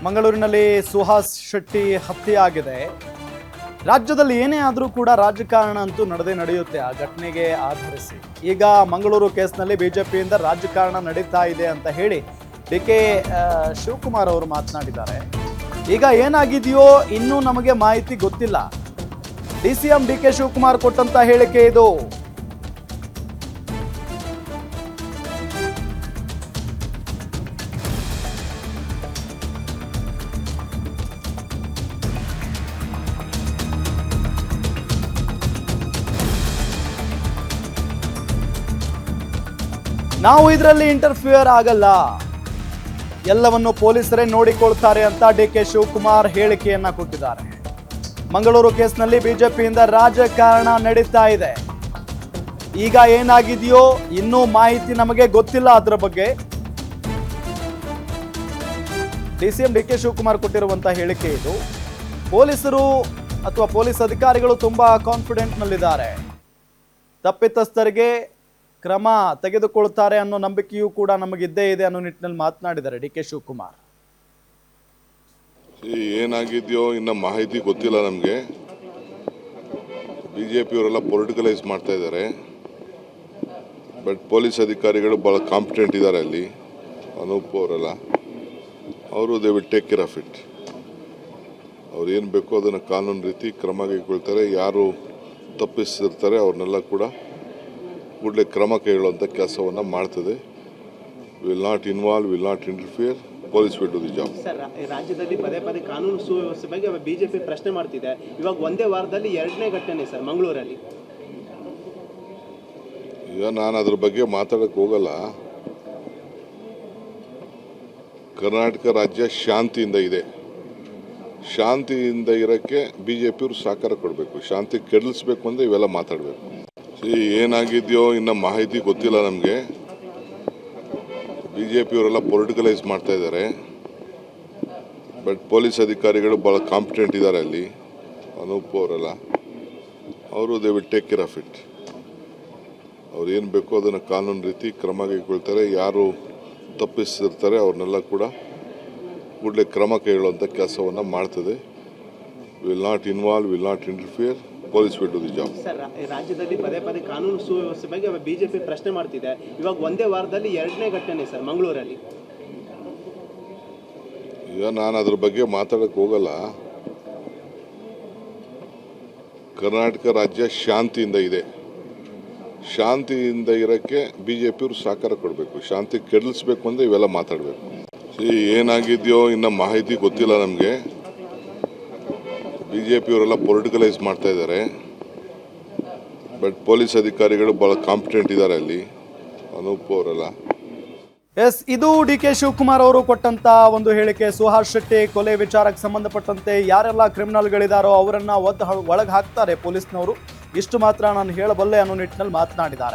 ಮಂಗಳೂರಿನಲ್ಲಿ ಸುಹಾಸ್ ಶೆಟ್ಟಿ ಹತ್ಯೆ ಆಗಿದೆ. ರಾಜ್ಯದಲ್ಲಿ ಏನೇ ಆದರೂ ಕೂಡ ರಾಜಕಾರಣ ಅಂತೂ ನಡೆಯುತ್ತೆ ಆ ಘಟನೆಗೆ ಆಧರಿಸಿ. ಈಗ ಮಂಗಳೂರು ಕೇಸ್ನಲ್ಲಿ ಬಿಜೆಪಿಯಿಂದ ರಾಜಕಾರಣ ನಡೀತಾ ಇದೆ ಅಂತ ಹೇಳಿ ಡಿ.ಕೆ. ಶಿವಕುಮಾರ್ ಅವರು ಮಾತನಾಡಿದ್ದಾರೆ. ಈಗ ಏನಾಗಿದೆಯೋ ಇನ್ನೂ ನಮಗೆ ಮಾಹಿತಿ ಗೊತ್ತಿಲ್ಲ. ಡಿ.ಸಿ.ಎಂ ಡಿ.ಕೆ. ಶಿವಕುಮಾರ್ ಕೊಟ್ಟಂತ ಹೇಳಿಕೆ ಇದು. ನಾವು ಇದರಲ್ಲಿ ಇಂಟರ್ಫಿಯರ್ ಆಗಲ್ಲ, ಎಲ್ಲವನ್ನು ಪೊಲೀಸರೇ ನೋಡಿಕೊಳ್ತಾರೆ ಅಂತ ಡಿ.ಕೆ. ಶಿವಕುಮಾರ್ ಹೇಳಿಕೆಯನ್ನ ಕೊಟ್ಟಿದ್ದಾರೆ. ಮಂಗಳೂರು ಕೇಸ್ನಲ್ಲಿ ಬಿಜೆಪಿಯಿಂದ ರಾಜಕಾರಣ ನಡೀತಾ ಇದೆ. ಈಗ ಏನಾಗಿದೆಯೋ ಇನ್ನೂ ಮಾಹಿತಿ ನಮಗೆ ಗೊತ್ತಿಲ್ಲ. ಅದರ ಬಗ್ಗೆ ಡಿ.ಸಿ.ಎಂ ಡಿ.ಕೆ. ಶಿವಕುಮಾರ್ ಕೊಟ್ಟಿರುವಂತಹ ಹೇಳಿಕೆ ಇದು. ಪೊಲೀಸರು ಅಥವಾ ಪೊಲೀಸ್ ಅಧಿಕಾರಿಗಳು ತುಂಬಾ ಕಾನ್ಫಿಡೆಂಟ್ ನಲ್ಲಿದ್ದಾರೆ. ತಪ್ಪಿತಸ್ಥರಿಗೆ ಕ್ರಮ ತೆಗೆದುಕೊಳ್ತಾರೆ ಅನ್ನೋ ನಂಬಿಕೆಯೂ ಕೂಡ ನಮಗಿದ್ದೇ ಇದೆ ಅನ್ನೋ ನಿಟ್ಟಿನಲ್ಲಿ ಮಾತನಾಡಿದ್ದಾರೆ ಡಿ.ಕೆ. ಶಿವಕುಮಾರ್. ಏನಾಗಿದೆಯೋ ಇನ್ನ ಮಾಹಿತಿ ಗೊತ್ತಿಲ್ಲ ನಮಗೆ. ಬಿಜೆಪಿಯವರೆಲ್ಲ ಪೊಲಿಟಿಕಲೈಸ್ ಮಾಡ್ತಾ ಇದ್ದಾರೆ. ಬಟ್ ಪೊಲೀಸ್ ಅಧಿಕಾರಿಗಳು ಭಾಳ ಕಾಂಪಿಟೆಂಟ್ ಇದ್ದಾರೆ ಅಲ್ಲಿ. ಅನೂಪ್ ಅವರೆಲ್ಲ ಅವರು they will take care of it. ಅವ್ರು ಏನು ಬೇಕೋ ಅದನ್ನು ಕಾನೂನು ರೀತಿ ಕ್ರಮ ಕೈಗೊಳ್ತಾರೆ. ಯಾರು ತಪ್ಪಿಸಿರ್ತಾರೆ ಅವ್ರನ್ನೆಲ್ಲ ಕೂಡ ಕೂಡಲೇ ಕ್ರಮ ಕೈಗೊಳ್ಳುವಂಥ ಕೆಲಸವನ್ನು ಮಾಡ್ತದೆ. Will not involve, will not interfere. Police will do the job. Sir, ರಾಜ್ಯದಲ್ಲಿ ಪದೇ ಪದೇ ಕಾನೂನು ಸುವ್ಯವಸ್ಥೆ ಬಗ್ಗೆ ಬಿಜೆಪಿ ಪ್ರಶ್ನೆ ಮಾಡ್ತಿದೆ. ಇವಾಗ ಒಂದೇ ವಾರದಲ್ಲಿ ಎರಡನೇ ಘಟನೆ ಸರ್ ಮಂಗಳೂರಲ್ಲಿ. ಈಗ ನಾನು ಅದ್ರ ಬಗ್ಗೆ ಮಾತಾಡಕ್ಕೆ ಹೋಗಲ್ಲ. ಕರ್ನಾಟಕ ರಾಜ್ಯ ಶಾಂತಿಯಿಂದ ಇದೆ. ಶಾಂತಿಯಿಂದ ಇರೋಕ್ಕೆ ಬಿಜೆಪಿಯವರು ಸಹಕಾರ ಕೊಡಬೇಕು. ಶಾಂತಿ ಕೆಡಿಸ್ಬೇಕು ಅಂದರೆ ಇವೆಲ್ಲ ಮಾತಾಡಬೇಕು. ಏನಾಗಿದೆಯೋ ಇನ್ನ ಮಾಹಿತಿ ಗೊತ್ತಿಲ್ಲ ನಮಗೆ. ಬಿಜೆಪಿಯವರೆಲ್ಲ ಪೊಲಿಟಿಕಲೈಸ್ ಮಾಡ್ತಾ ಇದ್ದಾರೆ. ಬಟ್ ಪೊಲೀಸ್ ಅಧಿಕಾರಿಗಳು ಭಾಳ ಕಾಂಪಿಟೆಂಟ್ ಇದ್ದಾರೆ ಅಲ್ಲಿ. ಅನೂಪ್ ಅವರೆಲ್ಲ ಅವರು they will take care of it. ಅವ್ರು ಏನು ಬೇಕೋ ಅದನ್ನು ಕಾನೂನು ರೀತಿ ಕ್ರಮ ಕೈಗೊಳ್ತಾರೆ. ಯಾರು ತಪ್ಪಿಸಿರ್ತಾರೆ ಅವ್ರನ್ನೆಲ್ಲ ಕೂಡ ಕೂಡಲೇ ಕ್ರಮ ಕೈಗೊಳ್ಳುವಂಥ ಕೆಲಸವನ್ನು ಮಾಡ್ತದೆ. Will not involve, will not interfere. Police will do the job. Sir, ರಾಜ್ಯದಲ್ಲಿ ಪದೇ ಪದೇ ಕಾನೂನು ಸುವ್ಯವಸ್ಥೆ ಬಗ್ಗೆ ಬಿಜೆಪಿ ಪ್ರಶ್ನೆ ಮಾಡ್ತಿದೆ. ಇವಾಗ ಒಂದೇ ವಾರದಲ್ಲಿ ಎರಡನೇ ಘಟನೆ ಸರ್ ಮಂಗಳೂರಲ್ಲಿ. ಈಗ ನಾನು ಅದ್ರ ಬಗ್ಗೆ ಮಾತಾಡಕ್ಕೆ ಹೋಗಲ್ಲ. ಕರ್ನಾಟಕ ರಾಜ್ಯ ಶಾಂತಿಯಿಂದ ಇದೆ. ಶಾಂತಿಯಿಂದ ಇರೋಕ್ಕೆ ಬಿಜೆಪಿಯವರು ಸಹಕಾರ ಕೊಡಬೇಕು. ಶಾಂತಿ ಕೆಡಿಸ್ಬೇಕು ಅಂದರೆ ಇವೆಲ್ಲ ಮಾತಾಡಬೇಕು. ಏನಾಗಿದೆಯೋ ಇನ್ನ ಮಾಹಿತಿ ಗೊತ್ತಿಲ್ಲ ನಮಗೆ. ಬಿಜೆಪಿಯವರೆಲ್ಲ ಪೊಲಿಟಿಕಲೈಸ್ ಮಾಡ್ತಾ ಇದ್ದಾರೆ. ಬಟ್ ಪೊಲೀಸ್ ಅಧಿಕಾರಿಗಳು ಭಾಳ ಕಾಂಪಿಟೆಂಟ್ ಇದ್ದಾರೆ ಅಲ್ಲಿ. ಅನೂಪ್ ಅವರೆಲ್ಲ. ಎಸ್, ಇದು ಡಿ.ಕೆ. ಶಿವಕುಮಾರ್ ಅವರು ಕೊಟ್ಟಂತ ಒಂದು ಹೇಳಿಕೆ. ಸುಹಾಸ್ ಶೆಟ್ಟಿ ಕೊಲೆ ವಿಚಾರಕ್ಕೆ ಸಂಬಂಧಪಟ್ಟಂತೆ ಯಾರೆಲ್ಲ ಕ್ರಿಮಿನಲ್ಗಳಿದಾರೋ ಅವರನ್ನ ಒಳಗೆ ಹಾಕ್ತಾರೆ ಪೊಲೀಸ್ನವರು. ಇಷ್ಟು ಮಾತ್ರ ನಾನು ಹೇಳಬಲ್ಲೆ ಅನ್ನೋ ನಿಟ್ಟಿನಲ್ಲಿ ಮಾತನಾಡಿದ್ದಾರೆ.